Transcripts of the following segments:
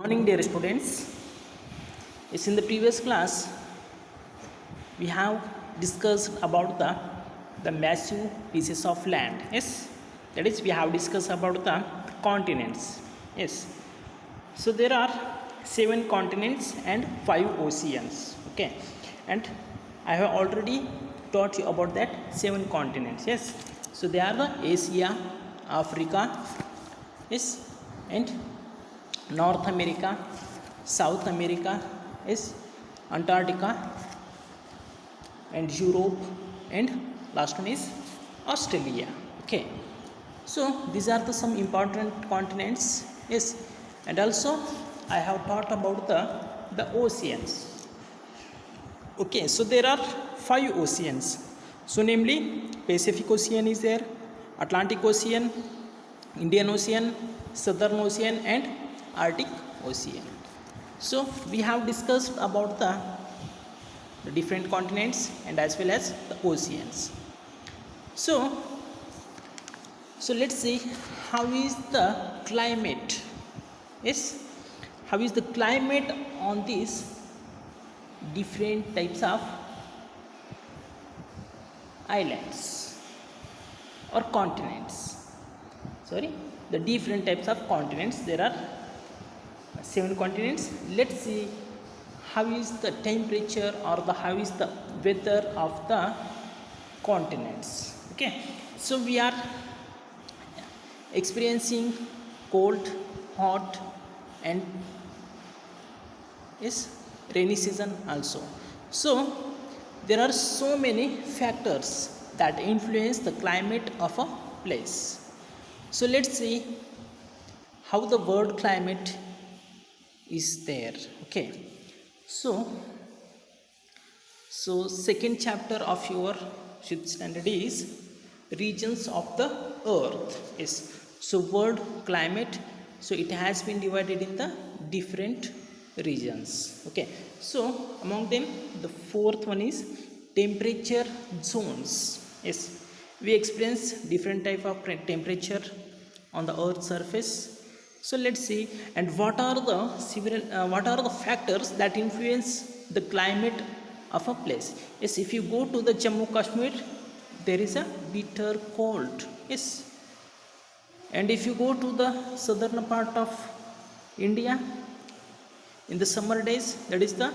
Morning, dear students. Yes, in the previous class we have discussed about the massive pieces of land. Yes, that is we have discussed about the continents. Yes, so there are 7 continents and 5 oceans. Okay, and I have already taught you about that 7 continents. Yes, so they are the Asia, Africa, yes, and North America, South America, is Antarctica, and Europe, and last one is Australia. Okay, so these are the some important continents. Yes, and also I have taught about the oceans. Okay, so there are 5 oceans. So namely, Pacific Ocean is there, Atlantic Ocean, Indian Ocean, Southern Ocean, and Arctic Ocean. So we have discussed about the different continents and as well as the oceans. So let's see how is the climate. Yes, how is the climate on these different types of islands or continents. Sorry, the different types of continents. There are 7 continents. Let's see how is the temperature or how is the weather of the continents. Okay, so we are experiencing cold, hot, and is rainy season also. So there are so many factors that influence the climate of a place. So let's see how the word climate is there. Okay, so second chapter of your 5th standard is regions of the earth. Yes, so word climate, so it has been divided in the different regions. Okay, so among them the fourth one is temperature zones. Yes, we experience different type of temperature on the earth's surface. So let's see, and what are the factors that influence the climate of a place. Yes, if you go to the Jammu Kashmir, there is a bitter cold. Yes, and if you go to the southern part of India in the summer days, that is the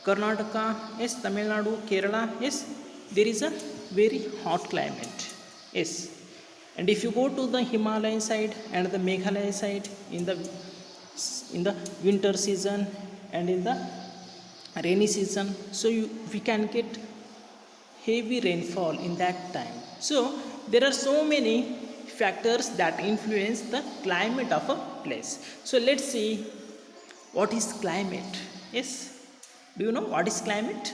Karnataka, yes, Tamil Nadu, Kerala, yes, there is a very hot climate. Yes, and if you go to the Himalayan side and the Meghalaya side in the winter season and in the rainy season, so we can get heavy rainfall in that time. So there are so many factors that influence the climate of a place. So let's see what is climate. Yes, do you know what is climate?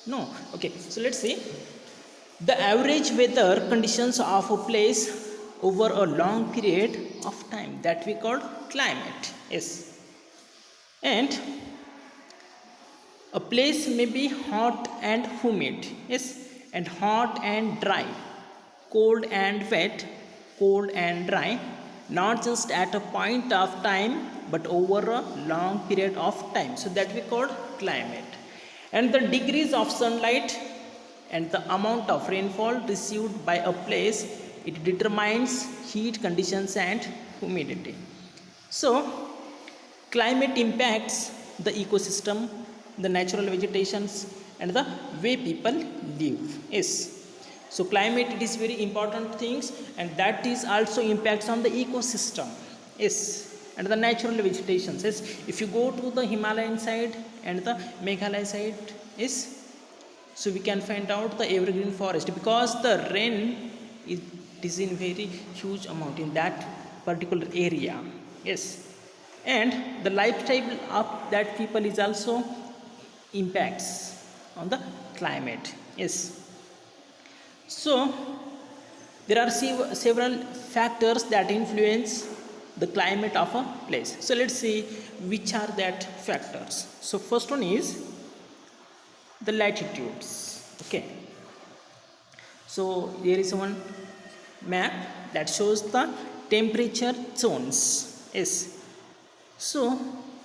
No. Okay, so let's see the average weather conditions of a place over a long period of time, that we call climate. Yes, and a place may be hot and humid. Yes, and hot and dry, cold and wet, cold and dry, not just at a point of time but over a long period of time, so that we call climate. And the degrees of sunlight and the amount of rainfall received by a place, it determines heat conditions and humidity. So climate impacts the ecosystem, the natural vegetations, and the way people live. Yes, so climate, it is very important things, and that is also impacts on the ecosystem. Yes, and the natural vegetations. Yes, if you go to the Himalayan side and the Meghalaya side, yes, so we can find out the evergreen forest, because the rain is in very huge amount in that particular area. Yes, and the lifestyle of that people is also impacts on the climate. Yes, so there are several factors that influence the climate of a place. So let's see which are that factors. So first one is the latitudes. Okay, so here is one map that shows the temperature zones. Yes, So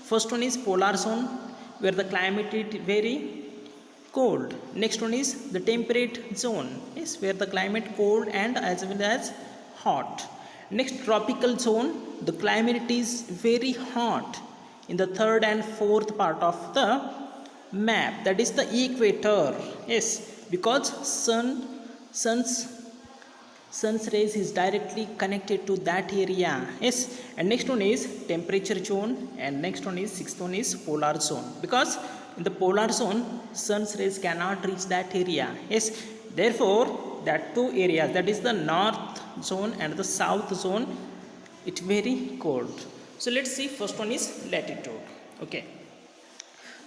first one is polar zone, where the climate is very cold. Next one is the temperate zone, is where the climate cold and as well as hot. Next, tropical zone, the climate is very hot in the third and fourth part of the map, that is the equator. Yes, because sun's rays is directly connected to that area. Yes, and next one is temperature zone, and next one is sixth one is polar zone, because in the polar zone sun's rays cannot reach that area. Yes, therefore that two areas, that is the north zone and the south zone, it's very cold. So let's see, first one is latitude. Okay,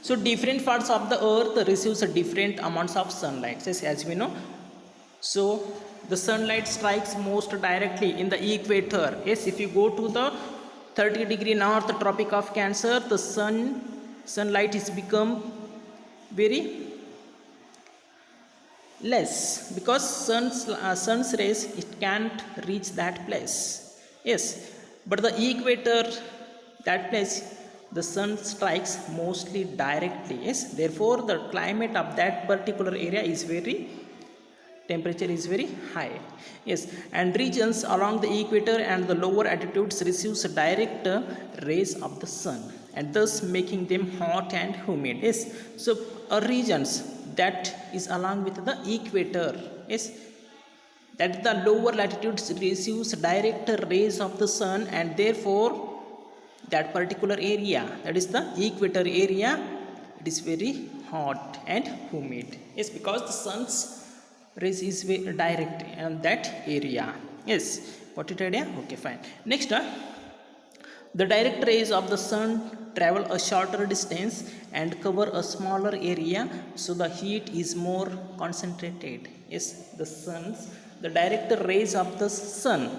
so different parts of the earth receives a different amounts of sunlight, as we know. So the sunlight strikes most directly in the equator. Yes, if you go to the 30-degree north tropic of Cancer, the sunlight is become very less, because sun's rays, it can't reach that place. Yes, but the equator, that place, the sun strikes mostly directly. Yes, therefore the climate of that particular area is very, temperature is very high. Yes, and regions along the equator and the lower altitudes receives direct rays of the sun, and thus making them hot and humid. Yes, so regions that is along with the equator, yes, that the lower latitudes receives direct rays of the sun, and therefore that particular area, that is the equator area, it is very hot and humid. Yes, because the sun's rays is very direct on that area. Yes, got it idea? Okay, fine. Next, the direct rays of the sun travel a shorter distance and cover a smaller area, so the heat is more concentrated. Yes, the direct rays of the sun,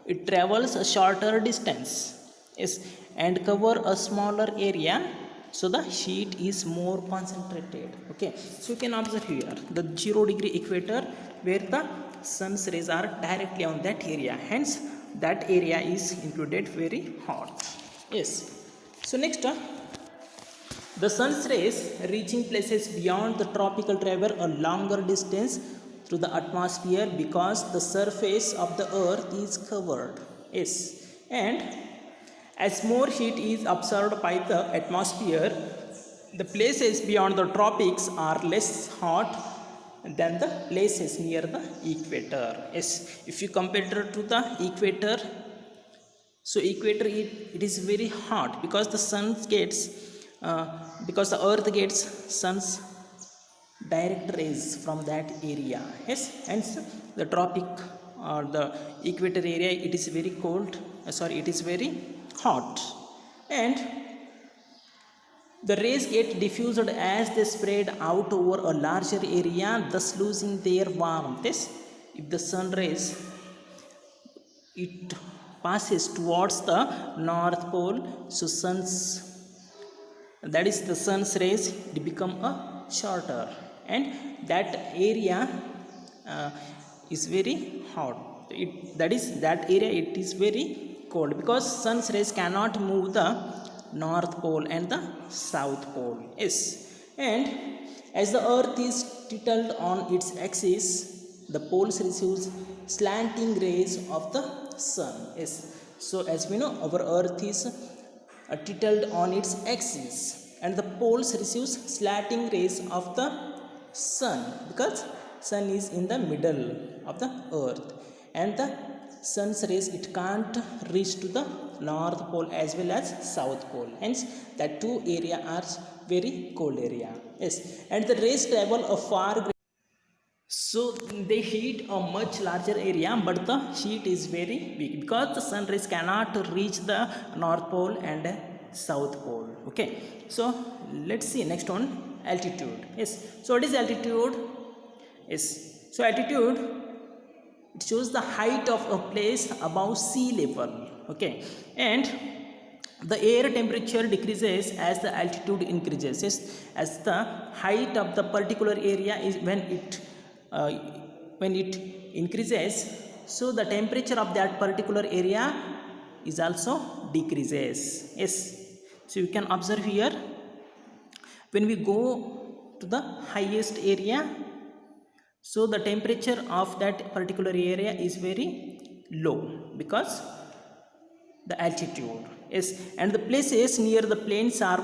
it travels a shorter distance, yes, and cover a smaller area, so the heat is more concentrated. Okay, so you can observe here the 0-degree equator, where the sun's rays are directly on that area, hence that area is included very hot. Yes, so next, the sun's rays reaching places beyond the tropical travel a longer distance through the atmosphere, because the surface of the earth is covered. Yes, and as more heat is absorbed by the atmosphere, the places beyond the tropics are less hot than the places near the equator. Yes, if you compare to the equator, so equator, it is very hot, because the sun gets because the earth gets sun's direct rays from that area. Yes, hence the tropic or the equator area, it is very cold, it is very hot, and the rays get diffused as they spread out over a larger area, thus losing their warmth. Yes, if the sun rays, it passes towards the north pole, so the sun's rays, it become a shorter, and that area is very hot. That area, it is very cold, because sun's rays cannot move the north pole and the south pole. Yes, and as the earth is tilted on its axis, the poles receives slanting rays of the sun. Yes, so as we know, our earth is tilted on its axis, and the poles receives slanting rays of the sun, because sun is in the middle of the earth, and the sun's rays, it can't reach to the north pole as well as south pole, hence that two area are very cold area. Yes, and the rays travel a far greater, so they heat a much larger area, but the heat is very weak, because the sun rays cannot reach the north pole and south pole. Okay, so let's see next one, altitude. Yes, so what is altitude? Yes, so altitude, it shows the height of a place above sea level. Okay, and the air temperature decreases as the altitude increases. Yes, as the height of the particular area is, when it increases, so the temperature of that particular area is also decreases. Yes, So you can observe here, when we go to the highest area, so the temperature of that particular area is very low because the altitude. Yes, and the places near the plains are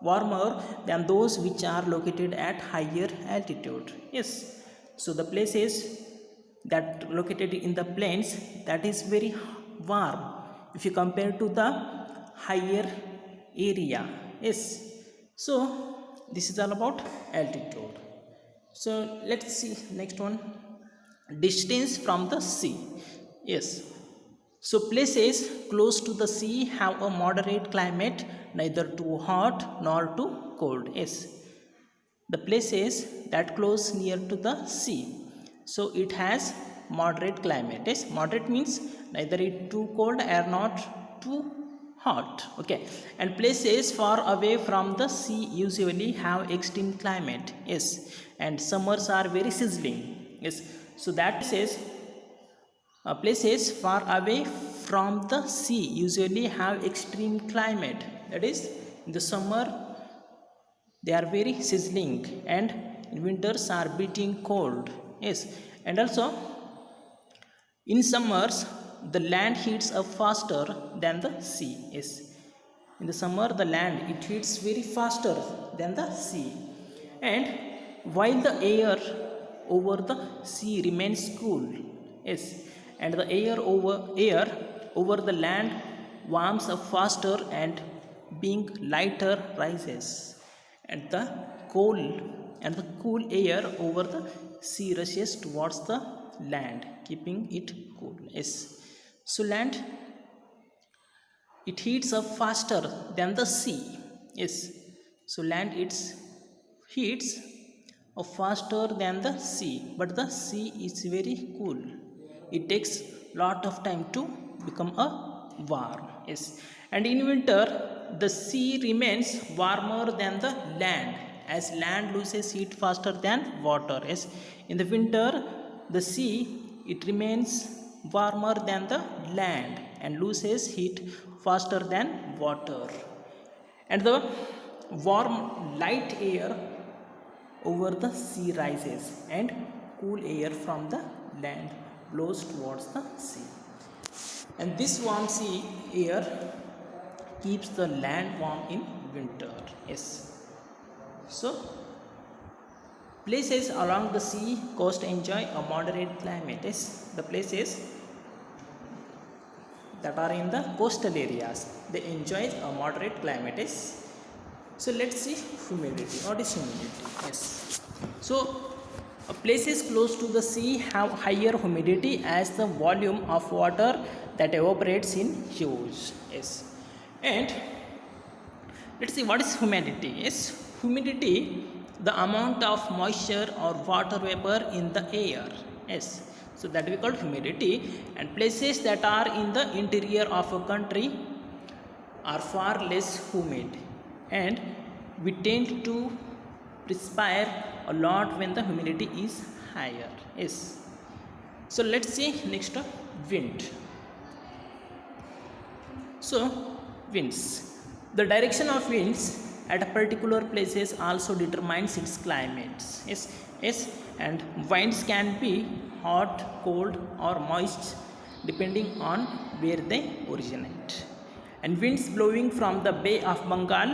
warmer than those which are located at higher altitude. Yes, so the places that located in the plains, that is very warm if you compare to the higher area. Yes, so this is all about altitude. So let's see next one, distance from the sea. Yes, so places close to the sea have a moderate climate, neither too hot nor too cold. Yes, the places that close near to the sea, so it has moderate climate. Yes, moderate means neither it too cold or not too hot. Okay, and places far away from the sea usually have extreme climate. Yes, and summers are very sizzling. Yes, so that says places far away from the sea usually have extreme climate, that is in the summer they are very sizzling and in winters are beating cold. Yes, and also in summers the land heats up faster than the sea. Yes, in the summer the land it heats very faster than the sea, and while the air over the sea remains cool. Yes, and the air over the land warms up faster and being lighter rises, and the cool air over the sea rushes towards the land, keeping it cool. Yes, so land it heats up faster than the sea. Yes, so land it heats up faster than the sea, but the sea is very cool. It takes lot of time to become a warm. Yes, and in winter the sea remains warmer than the land, as land loses heat faster than water. Yes, in the winter the sea it remains warmer than the land and loses heat faster than water, and the warm light air over the sea rises and cool air from the land blows towards the sea, and this warm sea air keeps the land warm in winter. Yes, so places along the sea coast enjoy a moderate climate. Yes, the places that are in the coastal areas they enjoy a moderate climate. Yes, so let's see humidity. What is humidity? Yes, so places close to the sea have higher humidity as the volume of water that evaporates in huge. Yes, and let's see what is humidity. Yes, humidity, the amount of moisture or water vapor in the air. Yes, so that we call humidity, and places that are in the interior of a country are far less humid, and we tend to perspire a lot when the humidity is higher. Yes, so let's see next wind. So winds, the direction of winds at a particular places also determines its climates. Yes, yes, and winds can be hot, cold or moist depending on where they originate, and winds blowing from the Bay of Bengal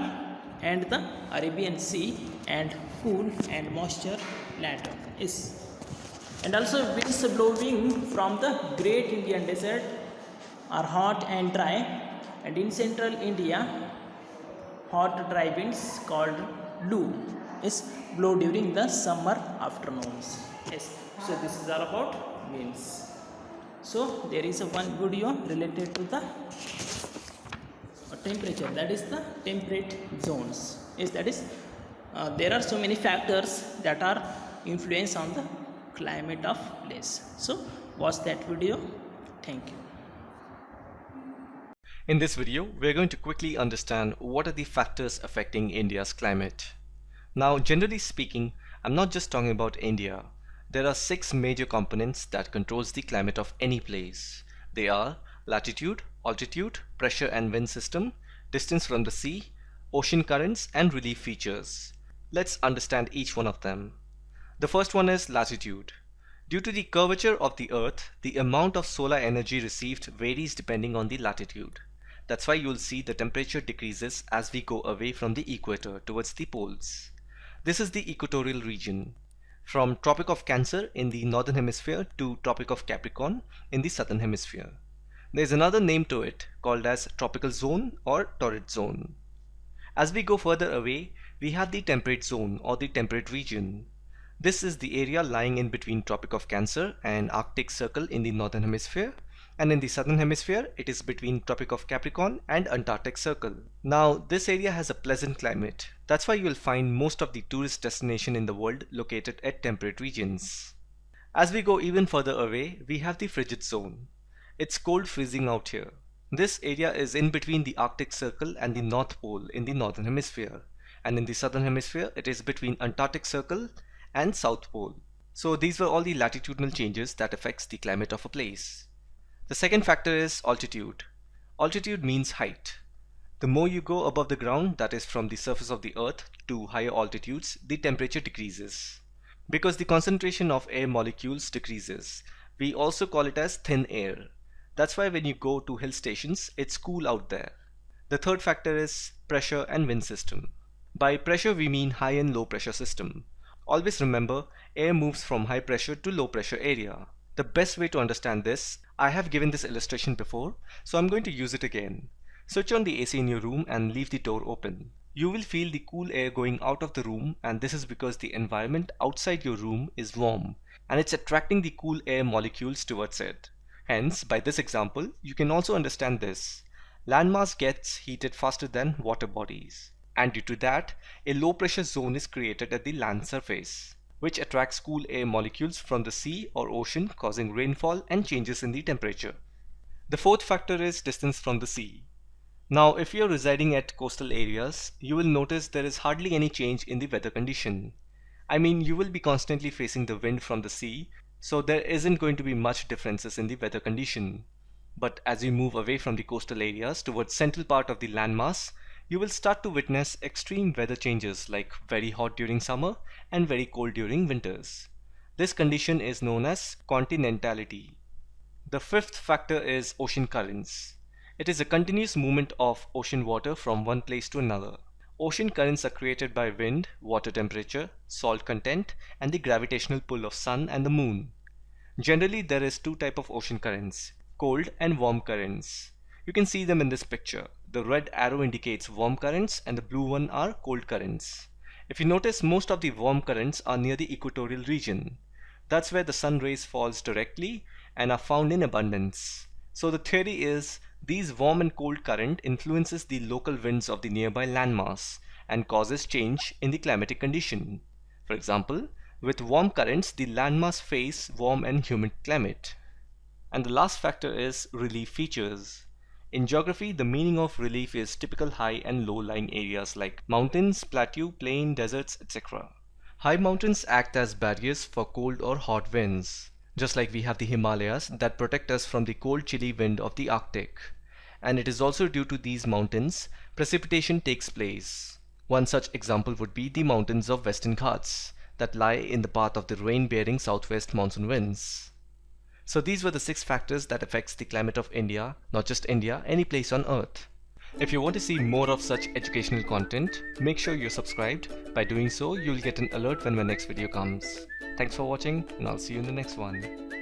and the Arabian Sea and cool and moisture later. Yes, and also winds blowing from the Great Indian Desert are hot and dry, and in central India hot dry winds called Loo is blow during the summer afternoons. Yes, so this is all about winds. So there is a one video related to the temperature, that is the temperate zones. Yes, that is there are so many factors that are influence on the climate of place. So watch that video. Thank you. In this video, we're going to quickly understand what are the factors affecting India's climate. Now, generally speaking, I'm not just talking about India. There are 6 major components that controls the climate of any place. They are latitude, altitude, pressure and wind system, distance from the sea, ocean currents, and relief features. Let's understand each one of them. The first one is latitude. Due to the curvature of the Earth, the amount of solar energy received varies depending on the latitude. That's why you'll see the temperature decreases as we go away from the equator towards the poles. This is the equatorial region, from Tropic of Cancer in the northern hemisphere to Tropic of Capricorn in the southern hemisphere. There's another name to it called as tropical zone or torrid zone. As we go further away, we have the temperate zone or the temperate region. This is the area lying in between Tropic of Cancer and Arctic Circle in the northern hemisphere, and in the southern hemisphere it is between Tropic of Capricorn and Antarctic Circle. Now this area has a pleasant climate. That's why you will find most of the tourist destinations in the world located at temperate regions. As we go even further away, we have the frigid zone. It's cold freezing out here. This area is in between the Arctic Circle and the North Pole in the northern hemisphere, and in the southern hemisphere it is between Antarctic Circle and South Pole. So these were all the latitudinal changes that affects the climate of a place. The second factor is altitude. Altitude means height. The more you go above the ground, that is from the surface of the earth to higher altitudes, the temperature decreases. Because the concentration of air molecules decreases, we also call it as thin air. That's why when you go to hill stations, it's cool out there. The third factor is pressure and wind system. By pressure we mean high and low pressure system. Always remember, air moves from high pressure to low pressure area. The best way to understand this, I have given this illustration before, so I'm going to use it again. Switch on the AC in your room and leave the door open. You will feel the cool air going out of the room, and this is because the environment outside your room is warm and it's attracting the cool air molecules towards it. Hence, by this example, you can also understand this. Landmass gets heated faster than water bodies, and due to that, a low pressure zone is created at the land surface, which attracts cool air molecules from the sea or ocean, causing rainfall and changes in the temperature. The fourth factor is distance from the sea. Now, if you are residing at coastal areas, you will notice there is hardly any change in the weather condition. I mean, you will be constantly facing the wind from the sea, so there isn't going to be much differences in the weather condition. But as you move away from the coastal areas towards central part of the landmass, you will start to witness extreme weather changes like very hot during summer and very cold during winters. This condition is known as continentality. The fifth factor is ocean currents. It is a continuous movement of ocean water from one place to another. Ocean currents are created by wind, water temperature, salt content, and the gravitational pull of sun and the moon. Generally, there is two types of ocean currents, cold and warm currents. You can see them in this picture. The red arrow indicates warm currents and the blue one are cold currents. If you notice, most of the warm currents are near the equatorial region. That's where the sun rays falls directly and are found in abundance. So the theory is these warm and cold current influences the local winds of the nearby landmass and causes change in the climatic condition. For example, with warm currents, the landmass face warm and humid climate. And the last factor is relief features. In geography, the meaning of relief is typical high and low lying areas like mountains, plateau, plain, deserts, etc. High mountains act as barriers for cold or hot winds, just like we have the Himalayas that protect us from the cold chilly wind of the Arctic. And it is also due to these mountains, precipitation takes place. One such example would be the mountains of Western Ghats that lie in the path of the rain-bearing southwest monsoon winds. So these were the 6 factors that affects the climate of India, not just India, any place on earth. If you want to see more of such educational content, make sure you're subscribed. By doing so, you'll get an alert when my next video comes. Thanks for watching, and I'll see you in the next one.